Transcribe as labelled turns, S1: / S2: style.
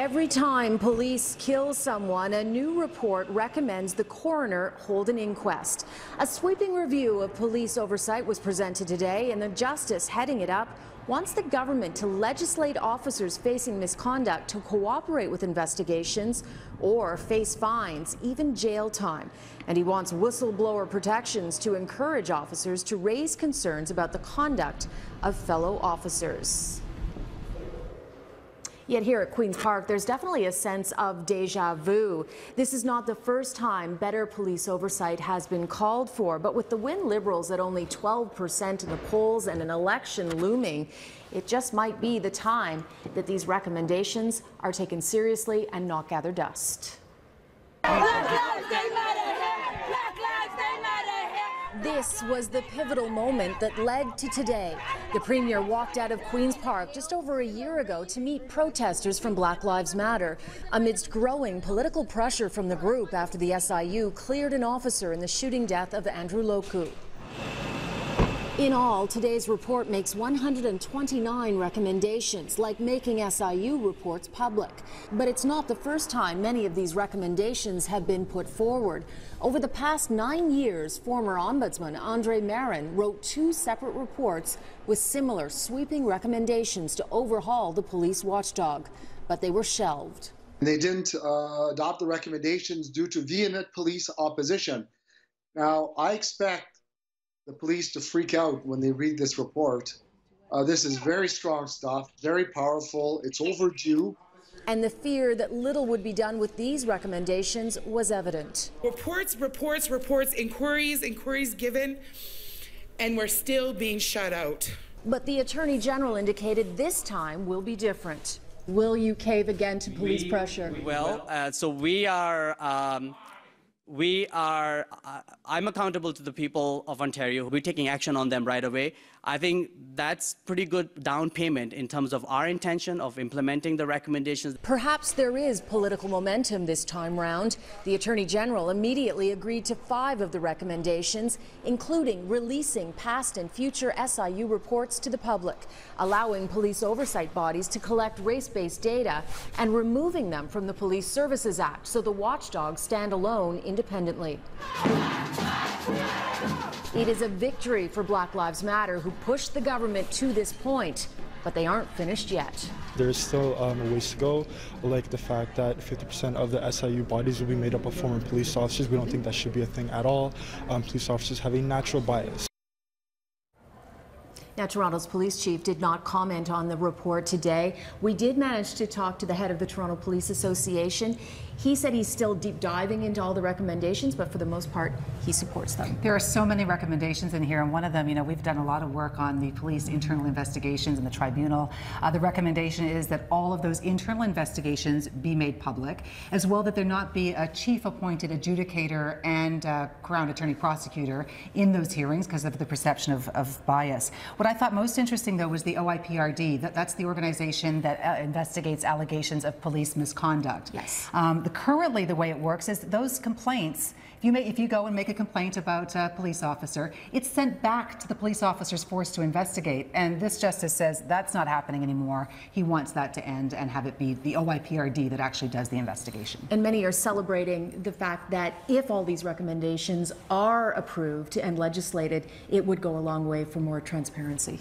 S1: Every time police kill someone, a new report recommends the coroner hold an inquest. A sweeping review of police oversight was presented today, and the justice heading it up wants the government to legislate officers facing misconduct to cooperate with investigations or face fines, even jail time. And he wants whistleblower protections to encourage officers to raise concerns about the conduct of fellow officers. Yet here at Queen's Park, there's definitely a sense of déjà vu. This is not the first time better police oversight has been called for, but with the Wynne Liberals at only 12% in the polls and an election looming, it just might be the time that these recommendations are taken seriously and not gather dust. This was the pivotal moment that led to today. The Premier walked out of Queen's Park just over a year ago to meet protesters from Black Lives Matter, amidst growing political pressure from the group after the SIU cleared an officer in the shooting death of Andrew Loku. In all, today's report makes 129 recommendations, like making SIU reports public. But it's not the first time many of these recommendations have been put forward. Over the past 9 years, former Ombudsman Andre Marin wrote 2 separate reports with similar sweeping recommendations to overhaul the police watchdog, but they were shelved.
S2: They didn't adopt the recommendations due to vehement police opposition. Now, I expect the police to freak out when they read this report. This is very strong stuff, very powerful. It's overdue.
S1: And the fear that little would be done with these recommendations was evident.
S3: Reports, inquiries given, and we're still being shut out.
S1: But the Attorney General indicated this time will be different. Will you cave again to police pressure?
S4: I'm accountable to the people of Ontario. We're taking action on them right away. I think that's pretty good down payment in terms of our intention of implementing the recommendations.
S1: Perhaps there is political momentum this time round. The Attorney General immediately agreed to 5 of the recommendations, including releasing past and future SIU reports to the public, allowing police oversight bodies to collect race-based data, and removing them from the Police Services Act so the watchdogs stand alone independently. It is a victory for Black Lives Matter, who pushed the government to this point, but they aren't finished yet.
S5: There's still a ways to go, like the fact that 50% of the SIU bodies will be made up of former police officers. We don't think that should be a thing at all. Police officers have a natural bias.
S1: Now, Toronto's police chief did not comment on the report today. We did manage to talk to the head of the Toronto Police Association. He said he's still deep diving into all the recommendations, but for the most part, he supports them.
S6: There are so many recommendations in here, and one of them, we've done a lot of work on the police internal investigations and the tribunal. The recommendation is that all of those internal investigations be made public, as well that there not be a chief appointed adjudicator and Crown Attorney Prosecutor in those hearings because of the perception of bias. What I thought most interesting, though, was the OIPRD. That's the organization that investigates allegations of police misconduct.
S1: Yes.
S6: Currently, the way it works is those complaints, if you go and make a complaint about a police officer, it's sent back to the police officer's force to investigate. And this justice says that's not happening anymore. He wants that to end and have it be the OIPRD that actually does the investigation.
S1: And many are celebrating the fact that if all these recommendations are approved and legislated, it would go a long way for more transparency.